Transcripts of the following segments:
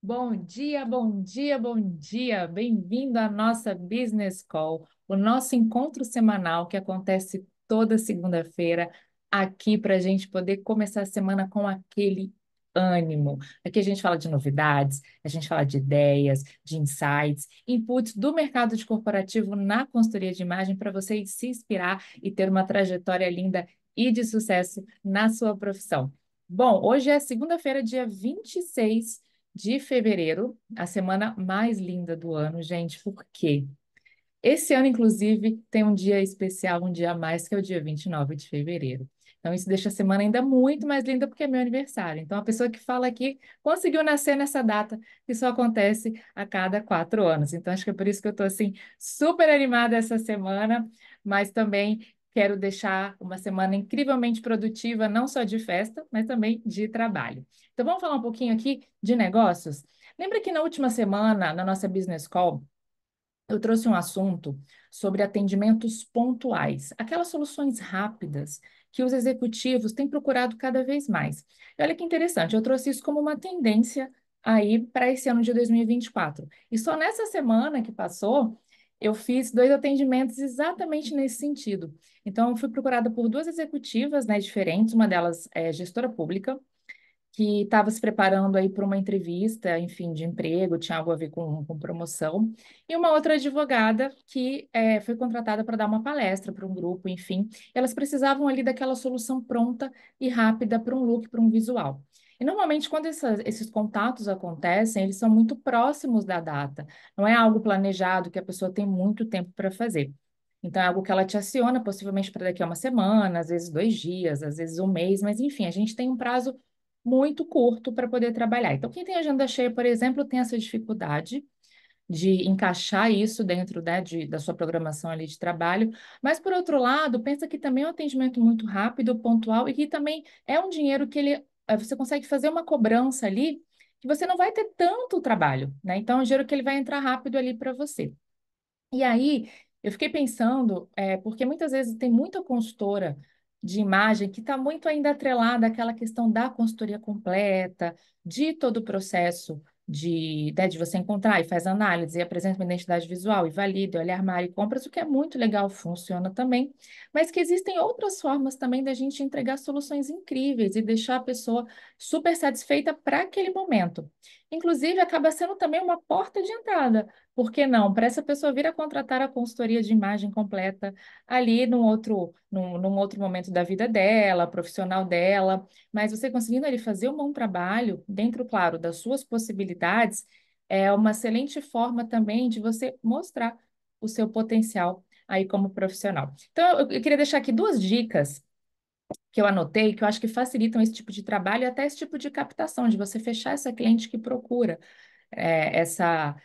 Bom dia, bom dia, bom dia. Bem-vindo à nossa Business Call, o nosso encontro semanal que acontece toda segunda-feira aqui para a gente poder começar a semana com aquele ânimo. Aqui a gente fala de novidades, a gente fala de ideias, de insights, inputs do mercado de corporativo na consultoria de imagem para você se inspirar e ter uma trajetória linda e de sucesso na sua profissão. Bom, hoje é segunda-feira, dia 26 de fevereiro, a semana mais linda do ano, gente, por quê? Esse ano, inclusive, tem um dia especial, um dia a mais, que é o dia 29 de fevereiro. Então, isso deixa a semana ainda muito mais linda porque é meu aniversário. Então, a pessoa que fala aqui conseguiu nascer nessa data, que só acontece a cada 4 anos. Então, acho que é por isso que eu estou, assim, super animada essa semana, mas também quero deixar uma semana incrivelmente produtiva, não só de festa, mas também de trabalho. Então, vamos falar um pouquinho aqui de negócios? Lembra que na última semana, na nossa Business Call, eu trouxe um assunto sobre atendimentos pontuais, aquelas soluções rápidas que os executivos têm procurado cada vez mais. E olha que interessante, eu trouxe isso como uma tendência aí para esse ano de 2024. E só nessa semana que passou, eu fiz 2 atendimentos exatamente nesse sentido. Então, eu fui procurada por 2 executivas, né, diferentes, uma delas é gestora pública, que estava se preparando aí para uma entrevista, enfim, de emprego, tinha algo a ver com promoção, e uma outra advogada que foi contratada para dar uma palestra para um grupo, enfim, elas precisavam ali daquela solução pronta e rápida para um look, para um visual. E normalmente, quando esses contatos acontecem, eles são muito próximos da data, não é algo planejado que a pessoa tem muito tempo para fazer. Então, é algo que ela te aciona, possivelmente para daqui a uma semana, às vezes 2 dias, às vezes um mês, mas enfim, a gente tem um prazo muito curto para poder trabalhar. Então, quem tem agenda cheia, por exemplo, tem essa dificuldade de encaixar isso dentro, né, da sua programação ali de trabalho. Mas, por outro lado, pensa que também é um atendimento muito rápido, pontual, e que também é um dinheiro que você consegue fazer uma cobrança ali que você não vai ter tanto trabalho, né? Então, é um dinheiro que ele vai entrar rápido ali para você. E aí, eu fiquei pensando, porque muitas vezes tem muita consultora de imagem que está muito ainda atrelada àquela questão da consultoria completa, de todo o processo de você encontrar e faz análise, e apresenta uma identidade visual, e valida, e olha armário e compras, o que é muito legal, funciona também, mas que existem outras formas também da gente entregar soluções incríveis e deixar a pessoa super satisfeita para aquele momento. Inclusive, acaba sendo também uma porta de entrada. Por que não? Para essa pessoa vir a contratar a consultoria de imagem completa ali num outro momento da vida dela, profissional dela, mas você conseguindo ali fazer um bom trabalho, dentro, claro, das suas possibilidades, é uma excelente forma também de você mostrar o seu potencial aí como profissional. Então, eu queria deixar aqui 2 dicas que eu anotei, que eu acho que facilitam esse tipo de trabalho e até esse tipo de captação, de você fechar essa cliente que procura essa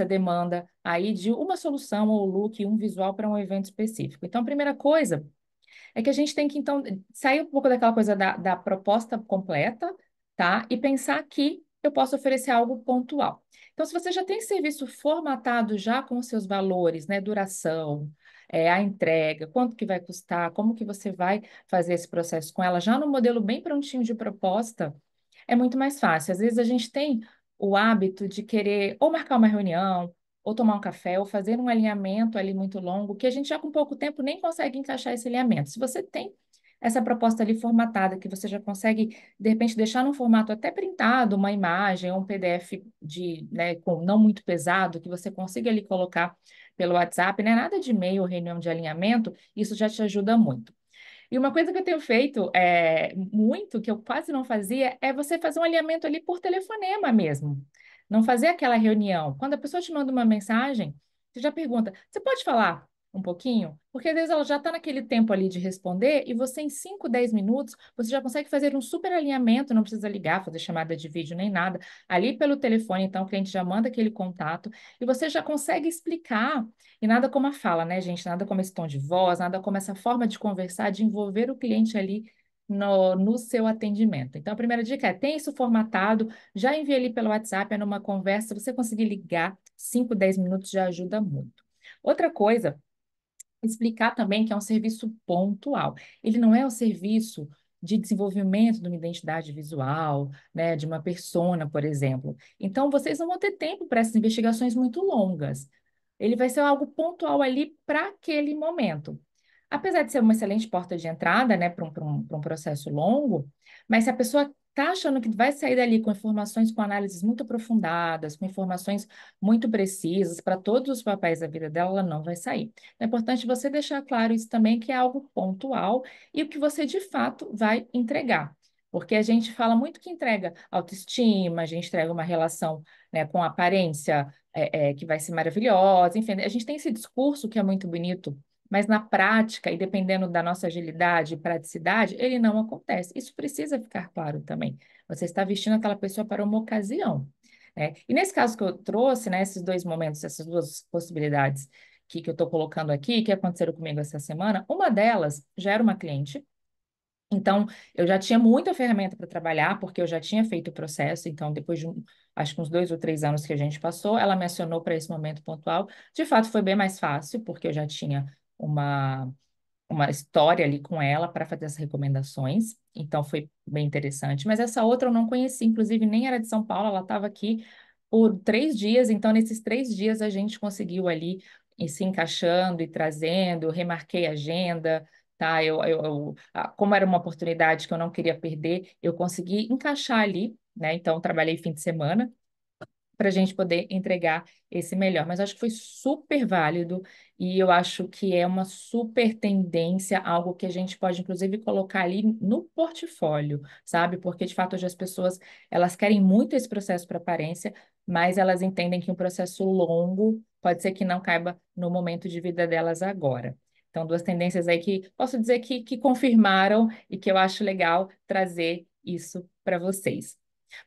demanda aí de uma solução ou look, um visual para um evento específico. Então, a primeira coisa é que a gente tem que, então, sair um pouco daquela coisa da proposta completa, tá? E pensar que eu posso oferecer algo pontual. Então, se você já tem serviço formatado já com os seus valores, né? Duração, a entrega, quanto que vai custar, como que você vai fazer esse processo com ela, já no modelo bem prontinho de proposta, é muito mais fácil. Às vezes a gente tem o hábito de querer ou marcar uma reunião, ou tomar um café, ou fazer um alinhamento ali muito longo, que a gente já com pouco tempo nem consegue encaixar esse alinhamento. Se você tem essa proposta ali formatada, que você já consegue, de repente, deixar num formato até printado, uma imagem, ou um PDF né, com não muito pesado, que você consiga ali colocar pelo WhatsApp, né? Nada de e-mail ou reunião de alinhamento, isso já te ajuda muito. E uma coisa que eu tenho feito muito, que eu quase não fazia, é você fazer um alinhamento ali por telefonema mesmo. Não fazer aquela reunião. Quando a pessoa te manda uma mensagem, você já pergunta: você pode falar um pouquinho? Porque às vezes ela já está naquele tempo ali de responder e você, em 5, 10 minutos, você já consegue fazer um super alinhamento, não precisa ligar, fazer chamada de vídeo nem nada. Ali pelo telefone, então, o cliente já manda aquele contato e você já consegue explicar e nada como a fala, né, gente? Nada como esse tom de voz, nada como essa forma de conversar, de envolver o cliente ali no seu atendimento. Então, a primeira dica é: tem isso formatado, já envia ali pelo WhatsApp, é numa conversa, se você conseguir ligar, 5, 10 minutos já ajuda muito. Outra coisa, explicar também que é um serviço pontual. Ele não é um serviço de desenvolvimento de uma identidade visual, né, de uma persona, por exemplo. Então, vocês não vão ter tempo para essas investigações muito longas. Ele vai ser algo pontual ali para aquele momento. Apesar de ser uma excelente porta de entrada, né, para um processo longo, mas se a pessoa está achando que vai sair dali com informações, com análises muito aprofundadas, com informações muito precisas para todos os papéis da vida dela, ela não vai sair. É importante você deixar claro isso também, que é algo pontual e o que você de fato vai entregar. Porque a gente fala muito que entrega autoestima, a gente entrega uma relação, né, com aparência que vai ser maravilhosa, enfim, a gente tem esse discurso que é muito bonito, mas na prática, e dependendo da nossa agilidade e praticidade, ele não acontece. Isso precisa ficar claro também. Você está vestindo aquela pessoa para uma ocasião, né? E nesse caso que eu trouxe, né, esses dois momentos, essas duas possibilidades que eu estou colocando aqui, que aconteceram comigo essa semana, uma delas já era uma cliente. Então, eu já tinha muita ferramenta para trabalhar, porque eu já tinha feito o processo. Então, depois de, acho que uns 2 ou 3 anos que a gente passou, ela me acionou para esse momento pontual. De fato, foi bem mais fácil, porque eu já tinha uma uma história ali com ela para fazer as recomendações, então foi bem interessante. Mas essa outra eu não conheci, inclusive nem era de São Paulo, ela estava aqui por 3 dias, então nesses 3 dias a gente conseguiu ali ir se encaixando e trazendo, eu remarquei a agenda. Tá, como era uma oportunidade que eu não queria perder, eu consegui encaixar ali, né? Então, trabalhei fim de semana, para a gente poder entregar esse melhor. Mas acho que foi super válido e eu acho que é uma super tendência, algo que a gente pode, inclusive, colocar ali no portfólio, sabe? Porque, de fato, hoje as pessoas, elas querem muito esse processo para aparência, mas elas entendem que um processo longo pode ser que não caiba no momento de vida delas agora. Então, duas tendências aí que posso dizer que confirmaram e que eu acho legal trazer isso para vocês.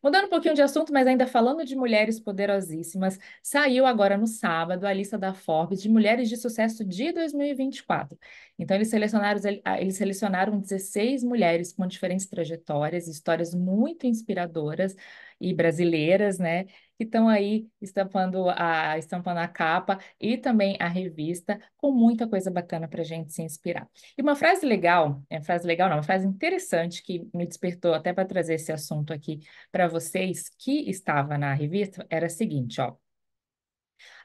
Mudando um pouquinho de assunto, mas ainda falando de mulheres poderosíssimas, saiu agora no sábado a lista da Forbes de mulheres de sucesso de 2024. Então, eles selecionaram 16 mulheres com diferentes trajetórias, histórias muito inspiradoras e brasileiras, né? Que estão aí estampando a capa e também a revista, com muita coisa bacana para a gente se inspirar. E uma frase legal, frase legal não, uma frase interessante que me despertou até para trazer esse assunto aqui para vocês que estava na revista era a seguinte, ó.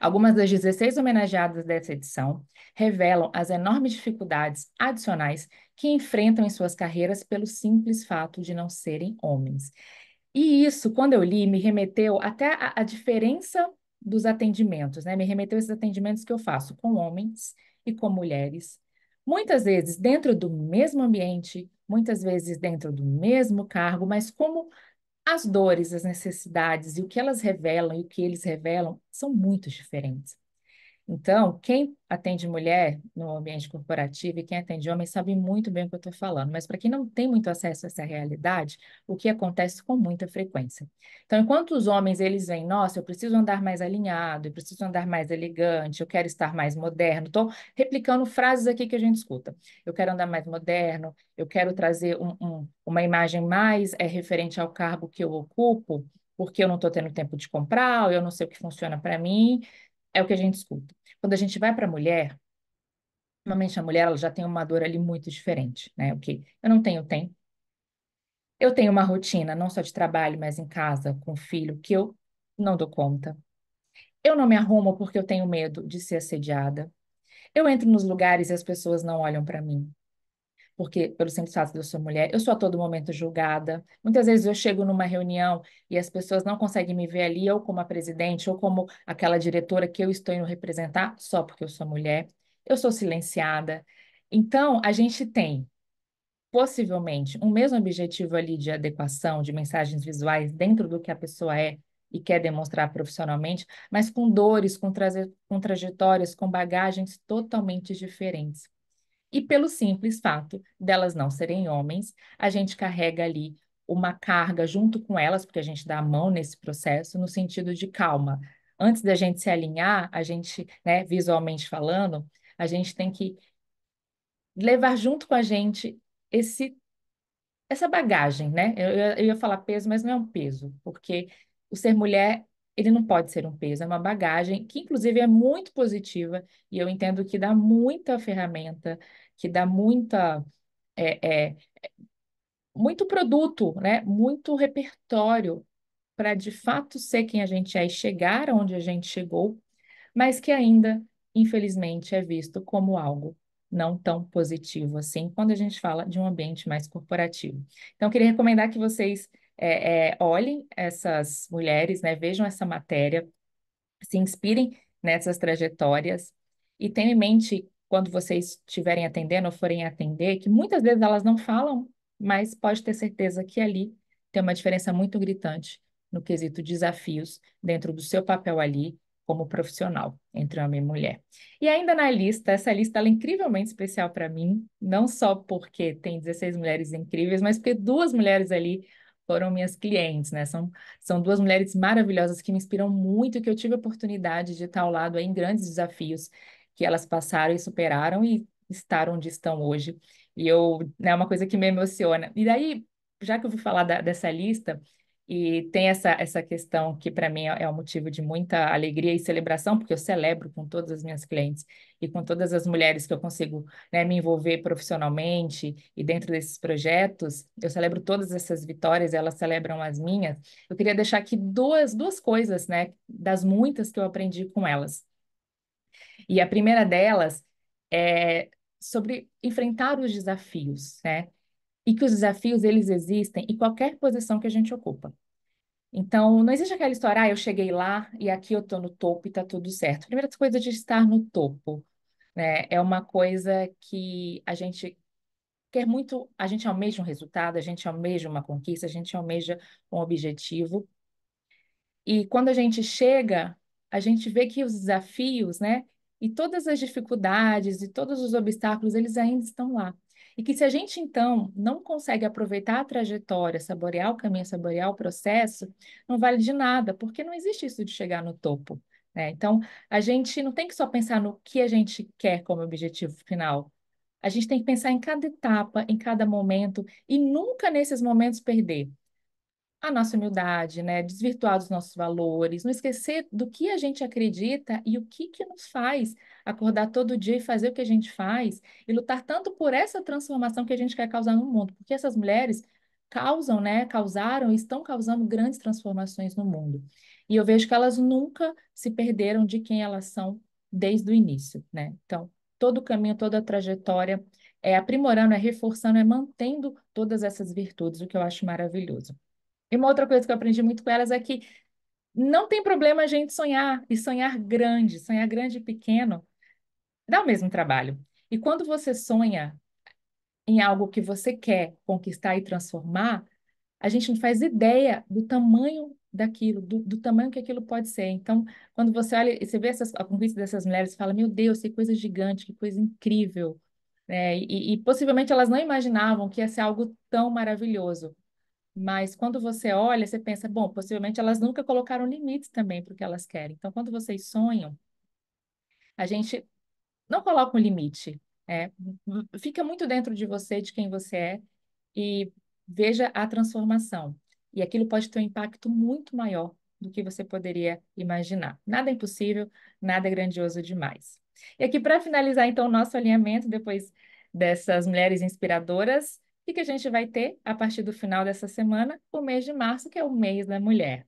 Algumas das 16 homenageadas dessa edição revelam as enormes dificuldades adicionais que enfrentam em suas carreiras pelo simples fato de não serem homens. E isso, quando eu li, me remeteu até a diferença dos atendimentos, né? Me remeteu a esses atendimentos que eu faço com homens e com mulheres, muitas vezes dentro do mesmo ambiente, muitas vezes dentro do mesmo cargo, mas como as dores, as necessidades e o que elas revelam e o que eles revelam são muito diferentes. Então, quem atende mulher no ambiente corporativo e quem atende homem sabe muito bem o que eu estou falando, mas para quem não tem muito acesso a essa realidade, o que acontece com muita frequência. Então, enquanto os homens eles veem, nossa, eu preciso andar mais alinhado, eu preciso andar mais elegante, eu quero estar mais moderno, estou replicando frases aqui que a gente escuta. Eu quero andar mais moderno, eu quero trazer uma imagem mais referente ao cargo que eu ocupo, porque eu não estou tendo tempo de comprar, ou eu não sei o que funciona para mim. É o que a gente escuta. Quando a gente vai para a mulher, normalmente a mulher ela já tem uma dor ali muito diferente, né? O que eu não tenho tempo. Eu tenho uma rotina, não só de trabalho, mas em casa, com o filho, que eu não dou conta. Eu não me arrumo porque eu tenho medo de ser assediada. Eu entro nos lugares e as pessoas não olham para mim. Porque, pelo simples fato de eu ser mulher, eu sou a todo momento julgada. Muitas vezes eu chego numa reunião e as pessoas não conseguem me ver ali, ou como a presidente, ou como aquela diretora que eu estou indo representar, só porque eu sou mulher. Eu sou silenciada. Então, a gente tem, possivelmente, um mesmo objetivo ali de adequação, de mensagens visuais dentro do que a pessoa é e quer demonstrar profissionalmente, mas com dores, com trajetórias, com bagagens totalmente diferentes. E pelo simples fato delas não serem homens, a gente carrega ali uma carga junto com elas, porque a gente dá a mão nesse processo, no sentido de calma. Antes da gente se alinhar, a gente, né, visualmente falando, a gente tem que levar junto com a gente esse, essa bagagem, né? Eu ia falar peso, mas não é um peso, porque o ser mulher, ele não pode ser um peso, é uma bagagem que, inclusive, é muito positiva, e eu entendo que dá muita ferramenta, que dá muita é, é, muito produto, né? Muito repertório para de fato ser quem a gente é e chegar onde a gente chegou, mas que ainda, infelizmente, é visto como algo não tão positivo assim, quando a gente fala de um ambiente mais corporativo. Então, eu queria recomendar que vocês olhem essas mulheres, né? Vejam essa matéria, se inspirem nessas trajetórias e tenham em mente, quando vocês estiverem atendendo ou forem atender, que muitas vezes elas não falam, mas pode ter certeza que ali tem uma diferença muito gritante no quesito desafios dentro do seu papel ali como profissional entre homem e mulher. E ainda na lista, essa lista ela é incrivelmente especial para mim, não só porque tem 16 mulheres incríveis, mas porque duas mulheres ali foram minhas clientes, né? São duas mulheres maravilhosas que me inspiram muito, que eu tive a oportunidade de estar ao lado aí em grandes desafios que elas passaram e superaram e estar onde estão hoje. E é uma coisa que me emociona. E daí, já que eu vou falar dessa lista, e tem essa questão que para mim é um motivo de muita alegria e celebração, porque eu celebro com todas as minhas clientes e com todas as mulheres que eu consigo, né, me envolver profissionalmente e dentro desses projetos, eu celebro todas essas vitórias, elas celebram as minhas. Eu queria deixar aqui duas coisas, né, das muitas que eu aprendi com elas. E a primeira delas é sobre enfrentar os desafios, né? E que os desafios, eles existem em qualquer posição que a gente ocupa. Então, não existe aquela história, eu cheguei lá e aqui eu estou no topo e está tudo certo. A primeira coisa de estar no topo, né? É uma coisa que a gente quer muito, a gente almeja um resultado, a gente almeja uma conquista, a gente almeja um objetivo. E quando a gente chega, a gente vê que os desafios, né, e todas as dificuldades e todos os obstáculos, eles ainda estão lá. E que se a gente, então, não consegue aproveitar a trajetória, saborear o caminho, saborear o processo, não vale de nada, porque não existe isso de chegar no topo, né? Então, a gente não tem que só pensar no que a gente quer como objetivo final. A gente tem que pensar em cada etapa, em cada momento, e nunca nesses momentos perder a nossa humildade, né? Desvirtuar os nossos valores, não esquecer do que a gente acredita e o que que nos faz acordar todo dia e fazer o que a gente faz e lutar tanto por essa transformação que a gente quer causar no mundo, porque essas mulheres causam, né? Causaram e estão causando grandes transformações no mundo. E eu vejo que elas nunca se perderam de quem elas são desde o início, né? Então, todo o caminho, toda a trajetória é aprimorando, é reforçando, é mantendo todas essas virtudes, o que eu acho maravilhoso. E uma outra coisa que eu aprendi muito com elas é que não tem problema a gente sonhar e sonhar grande e pequeno, dá o mesmo trabalho. E quando você sonha em algo que você quer conquistar e transformar, a gente não faz ideia do tamanho daquilo, do tamanho que aquilo pode ser. Então, quando você olha e você vê a conquista dessas mulheres, você fala, meu Deus, que coisa gigante, que coisa incrível. Né? E possivelmente elas não imaginavam que ia ser algo tão maravilhoso. Mas quando você olha, você pensa, bom, possivelmente elas nunca colocaram limites também para o que elas querem. Então, quando vocês sonham, a gente não coloca um limite. É, fica muito dentro de você, de quem você é, e veja a transformação. E aquilo pode ter um impacto muito maior do que você poderia imaginar. Nada é impossível, nada é grandioso demais. E aqui, para finalizar, então, o nosso alinhamento, depois dessas mulheres inspiradoras, o que que a gente vai ter a partir do final dessa semana? O mês de março, que é o mês da mulher.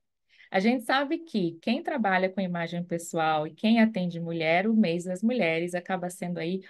A gente sabe que quem trabalha com imagem pessoal e quem atende mulher, o mês das mulheres acaba sendo aí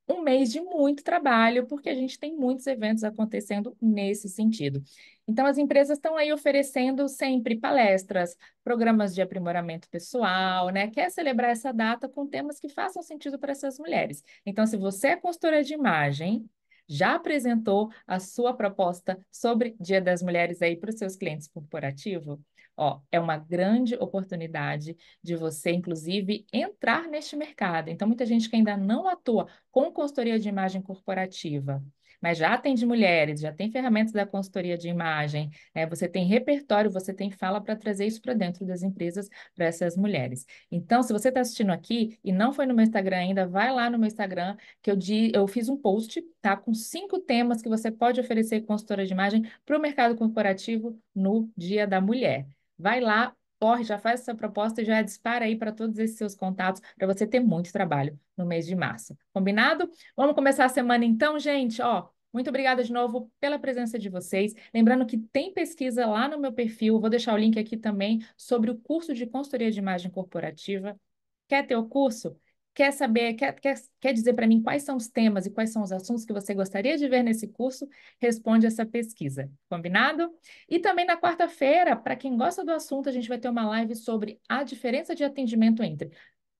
um mês de muito trabalho, porque a gente tem muitos eventos acontecendo nesse sentido. Então, as empresas estão aí oferecendo sempre palestras, programas de aprimoramento pessoal, né? Quer celebrar essa data com temas que façam sentido para essas mulheres. Então, se você é consultora de imagem, já apresentou a sua proposta sobre Dia das Mulheres aí para os seus clientes corporativos? Ó, é uma grande oportunidade de você, inclusive, entrar neste mercado. Então, muita gente que ainda não atua com consultoria de imagem corporativa, mas já atende mulheres, já tem ferramentas da consultoria de imagem, né? Você tem repertório, você tem fala para trazer isso para dentro das empresas para essas mulheres. Então, se você está assistindo aqui e não foi no meu Instagram ainda, vai lá no meu Instagram, que eu fiz um post, tá? Com 5 temas que você pode oferecer consultora de imagem para o mercado corporativo no Dia da Mulher. Vai lá, corre, já faz essa proposta e já dispara aí para todos esses seus contatos para você ter muito trabalho no mês de março. Combinado? Vamos começar a semana então, gente? Ó, Muito obrigada de novo pela presença de vocês. Lembrando que tem pesquisa lá no meu perfil, vou deixar o link aqui também sobre o curso de consultoria de imagem corporativa. Quer ter o curso? Quer saber, quer dizer para mim quais são os temas e quais são os assuntos que você gostaria de ver nesse curso? Responde essa pesquisa. Combinado? E também na quarta-feira, para quem gosta do assunto, a gente vai ter uma live sobre a diferença de atendimento entre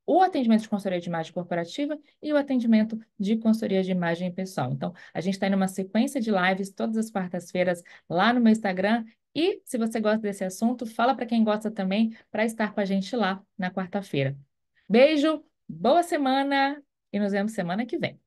o atendimento de consultoria de imagem corporativa e o atendimento de consultoria de imagem pessoal. Então, a gente está em uma sequência de lives todas as quartas-feiras lá no meu Instagram. E se você gosta desse assunto, fala para quem gosta também para estar com a gente lá na quarta-feira. Beijo, boa semana e nos vemos semana que vem.